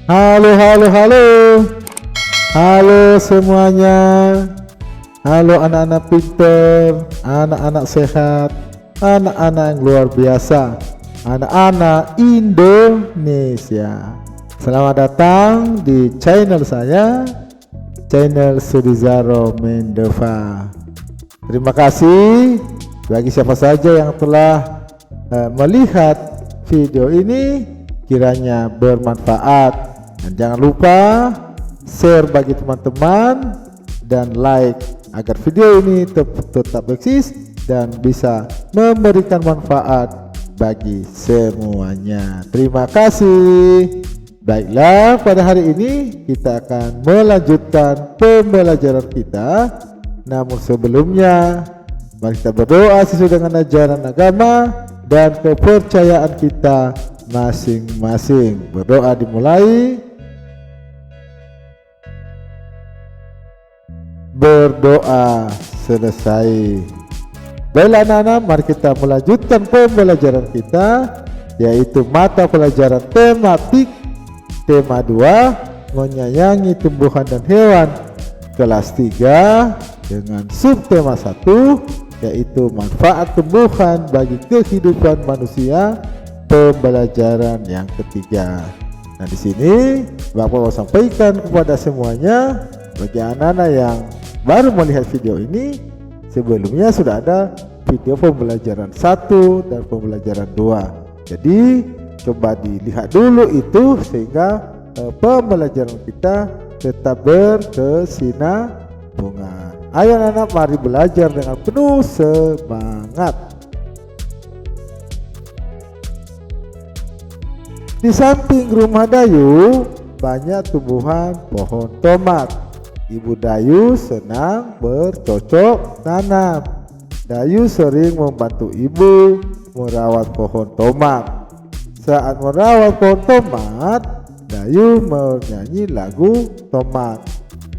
Halo, halo, halo. Halo semuanya. Halo anak-anak pinter, anak-anak sehat, anak-anak yang luar biasa, anak-anak Indonesia. Selamat datang di channel saya, channel Sudizaro Mendeva. Terima kasih bagi siapa saja yang telah melihat video ini, kiranya bermanfaat. Dan jangan lupa share bagi teman-teman dan like agar video ini tetap eksis dan bisa memberikan manfaat bagi semuanya. Terima kasih. Baiklah, pada hari ini kita akan melanjutkan pembelajaran kita. Namun sebelumnya, mari kita berdoa sesuai dengan ajaran agama dan kepercayaan kita masing-masing. Berdoa dimulai. Berdoa selesai. Baiklah anak-anak, mari kita melanjutkan pembelajaran kita, yaitu mata pelajaran tematik tema 2, menyayangi tumbuhan dan hewan, kelas 3, dengan subtema 1, yaitu manfaat tumbuhan bagi kehidupan manusia, pembelajaran yang ketiga. Nah, di sini Bapak mau sampaikan kepada semuanya, bagi anak-anak yang baru melihat video ini, sebelumnya sudah ada video pembelajaran 1 dan pembelajaran 2. Jadi coba dilihat dulu itu sehingga pembelajaran kita tetap berkesinambungan. Ayo anak-anak, mari belajar dengan penuh semangat. Di samping rumah Dayu banyak tumbuhan pohon tomat. Ibu Dayu senang bercocok tanam. Dayu sering membantu ibu merawat pohon tomat. Saat merawat pohon tomat, Dayu menyanyi lagu tomat.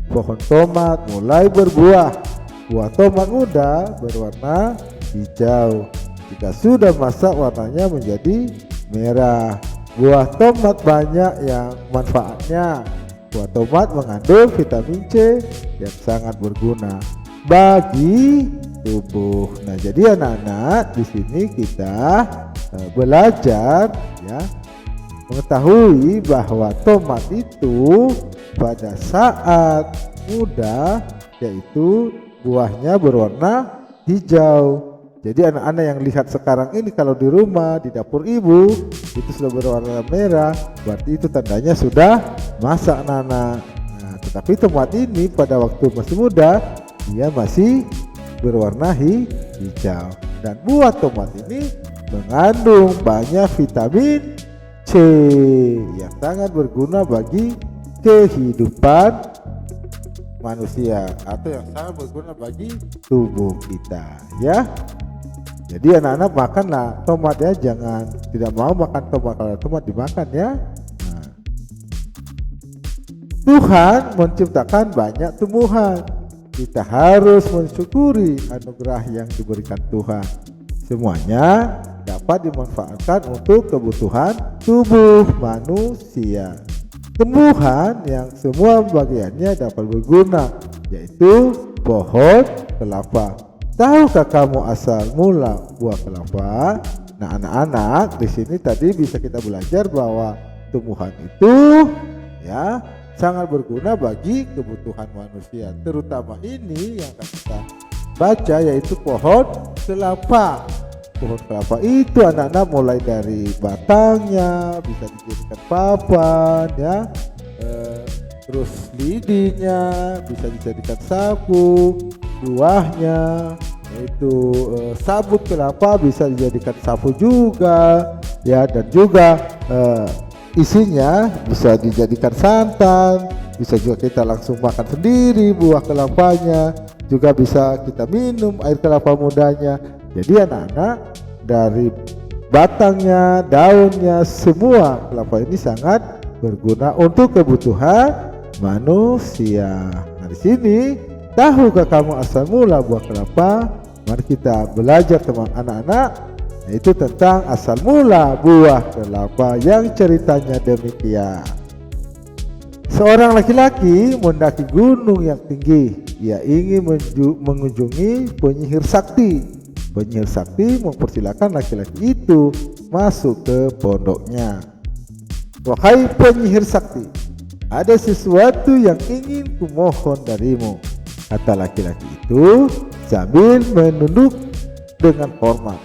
Pohon tomat mulai berbuah. Buah tomat muda berwarna hijau. Jika sudah masak, warnanya menjadi merah. Buah tomat banyak yang manfaatnya. Buah tomat mengandung vitamin C yang sangat berguna bagi tubuh. Nah, jadi anak-anak, di sini kita belajar ya, mengetahui bahwa tomat itu pada saat muda, yaitu buahnya berwarna hijau. Jadi anak-anak yang lihat sekarang ini, kalau di rumah, di dapur ibu itu sudah berwarna merah, berarti itu tandanya sudah masak anak-anak. Nah, tetapi tomat ini pada waktu masih muda, dia masih berwarna hijau. Dan buah tomat ini mengandung banyak vitamin C yang sangat berguna bagi kehidupan manusia, atau yang sangat berguna bagi tubuh kita ya. Jadi anak-anak, makanlah tomat ya, jangan tidak mau makan tomat. Kalau tomat dimakan ya. Nah, Tuhan menciptakan banyak tumbuhan. Kita harus mensyukuri anugerah yang diberikan Tuhan. Semuanya dapat dimanfaatkan untuk kebutuhan tubuh manusia. Tumbuhan yang semua bagiannya dapat berguna, yaitu pohon kelapa. Tahukah kamu asal mula buah kelapa? Nah, anak-anak, di sini tadi bisa kita belajar bahwa tumbuhan itu ya sangat berguna bagi kebutuhan manusia. Terutama ini yang akan kita baca, yaitu pohon kelapa. Pohon kelapa itu anak-anak mulai dari batangnya bisa dijadikan papan ya, terus lidinya bisa dijadikan sapu, buahnya yaitu sabut kelapa bisa dijadikan sapu juga ya, dan juga isinya bisa dijadikan santan, bisa juga kita langsung makan sendiri buah kelapanya, juga bisa kita minum air kelapa mudanya. Jadi anak-anak, dari batangnya, daunnya, semua kelapa ini sangat berguna untuk kebutuhan manusia. Nah, di sini, tahukah kamu asal mula buah kelapa? Mari kita belajar teman anak-anak, yaitu tentang asal mula buah kelapa yang ceritanya demikian. Seorang laki-laki mendaki gunung yang tinggi. Ia ingin mengunjungi penyihir sakti. Penyihir sakti mempersilakan laki-laki itu masuk ke pondoknya. Wahai penyihir sakti, ada sesuatu yang ingin kumohon darimu, kata laki-laki itu sambil menunduk dengan hormat.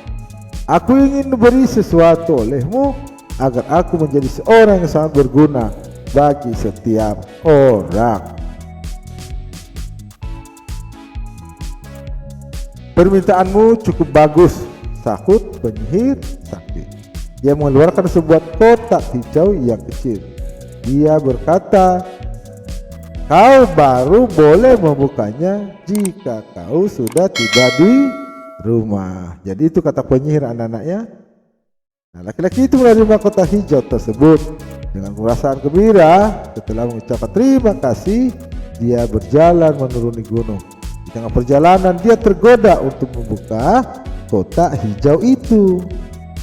Aku ingin memberi sesuatu olehmu agar aku menjadi seorang yang sangat berguna bagi setiap orang. Permintaanmu cukup bagus, sahut penyihir sakti. Dia mengeluarkan sebuah kotak hijau yang kecil. Dia berkata, kau baru boleh membukanya jika kau sudah tiba di rumah. Jadi itu kata penyihir anak-anaknya. Nah, laki-laki itu menerima kotak hijau tersebut dengan perasaan gembira. Setelah mengucapkan terima kasih, dia berjalan menuruni gunung. Di tengah perjalanan dia tergoda untuk membuka kotak hijau itu.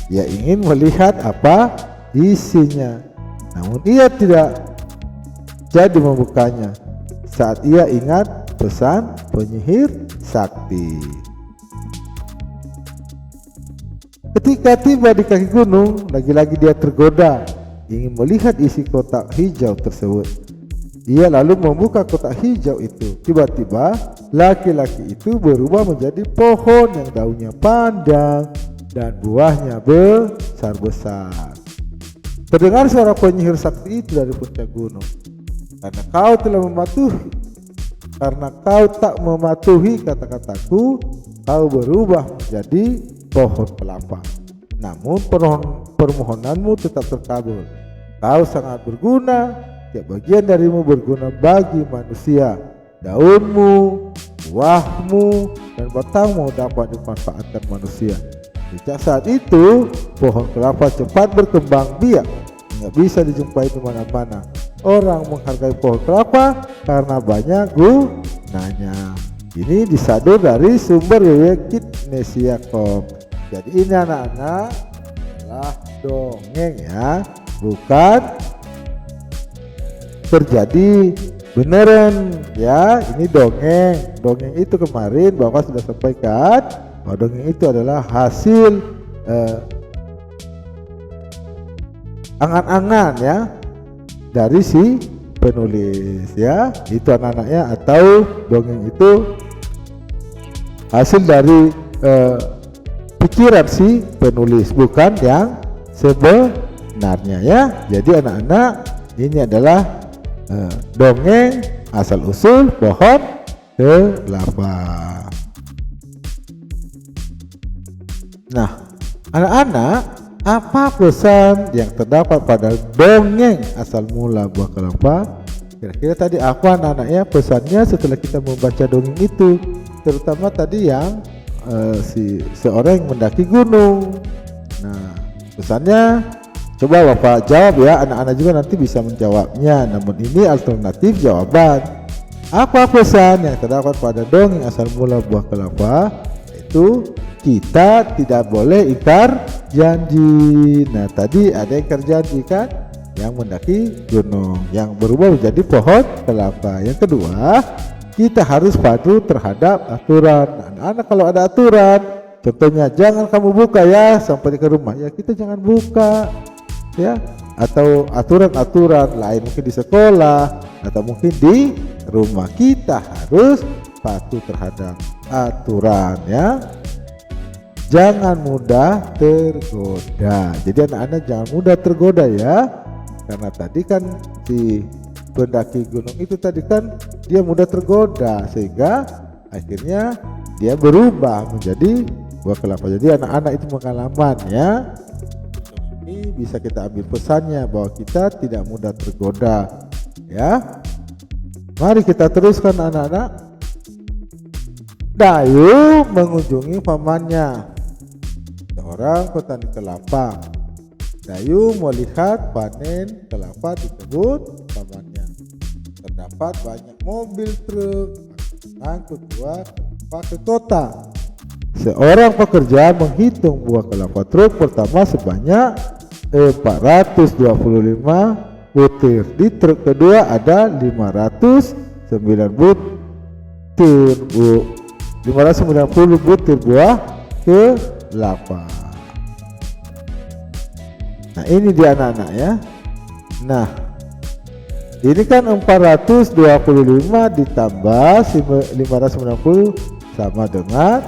Ia ingin melihat apa isinya, namun ia tidak jadi membukanya saat ia ingat pesan penyihir sakti. Ketika tiba di kaki gunung, lagi-lagi dia tergoda ingin melihat isi kotak hijau tersebut. Ia lalu membuka kotak hijau itu. Tiba-tiba laki-laki itu berubah menjadi pohon yang daunnya panjang dan buahnya besar-besar. Terdengar suara penyihir sakti itu dari puncak gunung. Karena kau tak mematuhi kata-kataku, kau berubah menjadi pohon kelapa. Namun permohonanmu tetap terkabul. Kau sangat berguna, tiap bagian darimu berguna bagi manusia. Daunmu, buahmu, dan batangmu dapat dimanfaatkan manusia. Sejak saat itu, pohon kelapa cepat berkembang biak hingga bisa dijumpai di mana-mana. Orang menghargai pohon kelapa karena banyak gunanya. Ini disadur dari sumber www.kitnesia.com. Jadi ini anak-anak adalah dongeng ya, bukan terjadi beneran ya. Ini dongeng itu kemarin Bapak sudah sampaikan bahwa dongeng itu adalah hasil angan-angan ya dari si penulis ya. Itu anak-anaknya, atau dongeng itu hasil dari pikiran si penulis, bukan yang sebenarnya ya. Jadi anak-anak, ini adalah dongeng asal usul pohon kelapa. Nah, anak-anak, apa pesan yang terdapat pada dongeng asal mula buah kelapa? Kira-kira tadi apa anak-anaknya pesannya setelah kita membaca dongeng itu, terutama tadi yang seorang yang mendaki gunung. Nah, pesannya coba Bapak jawab ya, anak-anak juga nanti bisa menjawabnya. Namun ini alternatif jawaban. Apa pesan yang terdapat pada dongeng asal mula buah kelapa? Itu kita tidak boleh ingkar janji. Nah, tadi ada ingkar janji kan, yang mendaki gunung, yang berubah menjadi pohon kelapa. Yang kedua, kita harus patuh terhadap aturan. Anak-anak, kalau ada aturan, contohnya jangan kamu buka ya sampai ke rumah, ya kita jangan buka ya. Atau aturan-aturan lain mungkin di sekolah atau mungkin di rumah, kita harus patuh terhadap aturan ya. Jangan mudah tergoda. Jadi anak-anak jangan mudah tergoda ya, karena tadi kan si pendaki gunung itu tadi kan dia mudah tergoda sehingga akhirnya dia berubah menjadi buah kelapa. Jadi anak-anak itu pengalaman ya. Ini bisa kita ambil pesannya bahwa kita tidak mudah tergoda ya. Mari kita teruskan anak-anak. Dayu mengunjungi pamannya, seorang petani kelapa. Dayu melihat panen kelapa di kebun pamannya. Terdapat banyak mobil truk mengangkut buah kelapa ke kota. Seorang pekerja menghitung buah kelapa truk pertama sebanyak 425 butir. Di truk kedua ada 509 butir, 590 butir buah kelapa. Nah, ini dia anak-anak ya. Nah, ini kan 425 ditambah 590 sama dengan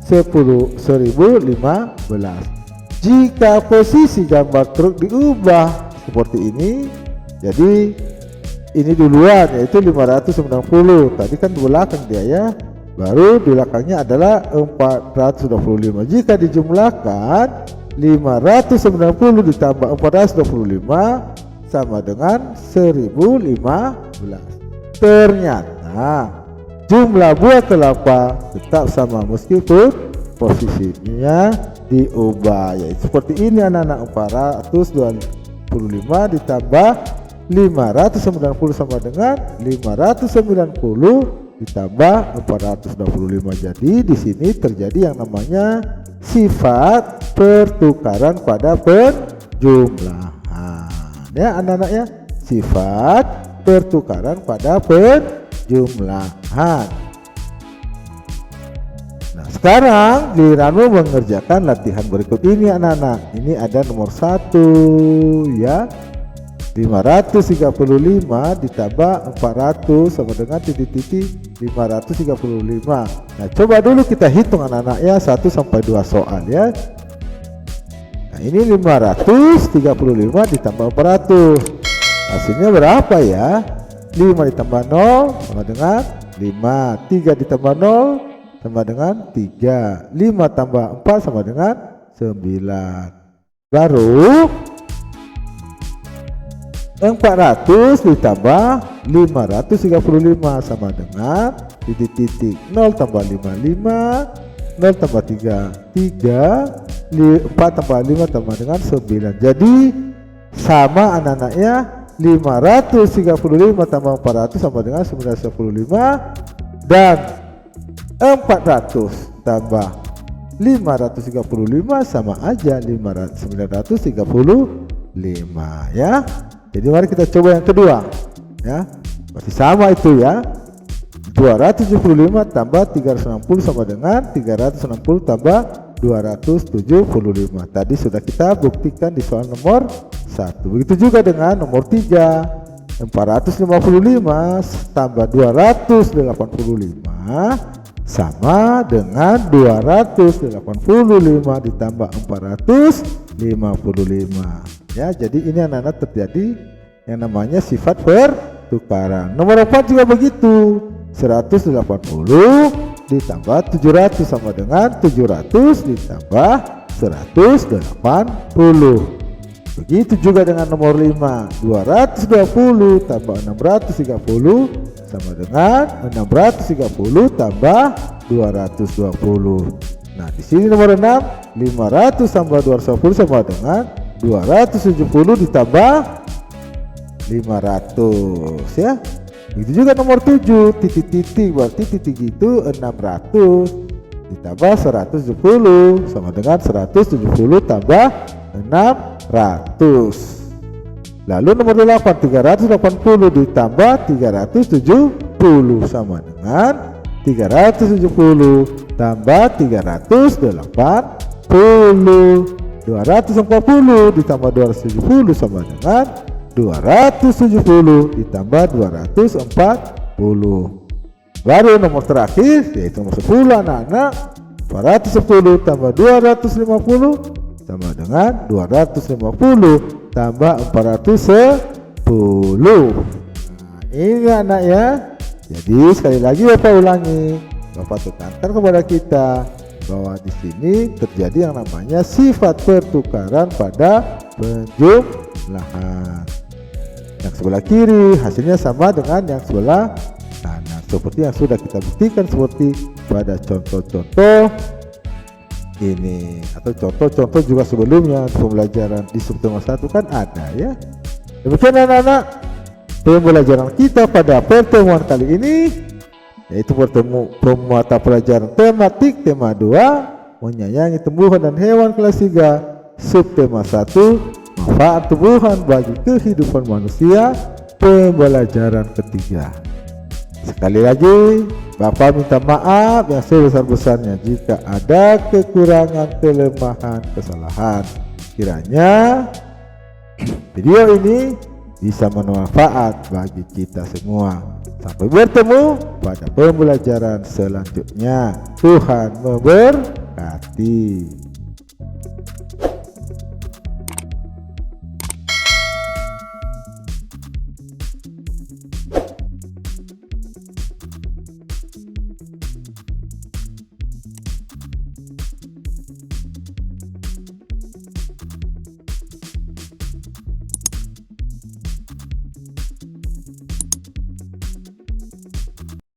10.015. Jika posisi gambar truk diubah seperti ini, jadi ini duluan yaitu 590. Tadi kan di belakang dia ya, baru di belakangnya adalah 425. Jika dijumlahkan 590 ditambah 425 sama dengan 1015. Ternyata jumlah buah kelapa tetap sama meskipun posisinya diubah, yaitu seperti ini anak-anak. 425 ditambah 590 sama dengan 590 ditambah 425. Jadi di sini terjadi yang namanya sifat pertukaran pada penjumlahan. Ya anak-anak ya, sifat pertukaran pada penjumlahan. Nah, sekarang giliranmu mengerjakan latihan berikut ini anak-anak. Ini ada nomor 1 ya. 535 ditambah 400 sama dengan titik-titik 535. Nah, coba dulu kita hitung anak-anak ya, 1 sampai 2 soal ya. Nah, ini 535 ditambah 400. Hasilnya berapa ya? 5 ditambah 0 sama dengan 5. 3 ditambah 0 sama dengan 3. 5 tambah 4 sama dengan 9. Baru 400 ditambah 535 sama dengan titik-titik 0 tambah 55, 0 tambah 3, 4 tambah 5 tambah dengan 9. Jadi sama anak-anaknya, 535 tambah 400 sama dengan 995, dan 400 tambah 535 sama aja 935 ya. Jadi mari kita coba yang kedua ya, masih sama itu ya. 275 tambah 360 sama dengan 360 tambah 275. Tadi sudah kita buktikan di soal nomor 1. Begitu juga dengan nomor 3. 455 tambah 285 sama dengan 285 ditambah 455. Ya, jadi ini anak-anak terjadi yang namanya sifat pertukaran. Nomor 4 juga begitu. 180 ditambah 700 sama dengan 700 ditambah 180. Begitu juga dengan nomor 5. 220 tambah 630 sama dengan 630 tambah 220. Nah, di sini nomor 6, 500 tambah 210 sama dengan 270 ditambah 500 ya. Begitu juga nomor 7, titik-titik, berarti titik itu 600 ditambah 170 sama dengan 170 tambah 600. Lalu nomor 8, 380 ditambah 370 sama dengan 370 tambah 380. 240 ditambah 270 sama dengan 270 ditambah 240. Baru nomor terakhir yaitu nomor 10 anak-anak. 410 tambah 250 sama dengan 250 tambah 410. Nah, ini anak ya. Jadi sekali lagi Bapak ulangi, Bapak tekankan kepada kita bahwa di sini terjadi yang namanya sifat pertukaran pada penjumlahan. Yang sebelah kiri hasilnya sama dengan yang sebelah kanan, seperti yang sudah kita buktikan seperti pada contoh-contoh ini, atau contoh-contoh juga sebelumnya pembelajaran di subtema 1 kan ada ya. Demikian anak-anak pembelajaran kita pada pertemuan kali ini, yaitu mata pelajaran tematik tema 2 menyayangi tumbuhan dan hewan kelas 3, subtema 1 manfaat tumbuhan bagi kehidupan manusia, pembelajaran ketiga. Sekali lagi, Bapak minta maaf yang sebesar-besarnya jika ada kekurangan, kelemahan, kesalahan. Kiranya video ini bisa bermanfaat bagi kita semua. Sampai bertemu pada pembelajaran selanjutnya. Tuhan memberkati.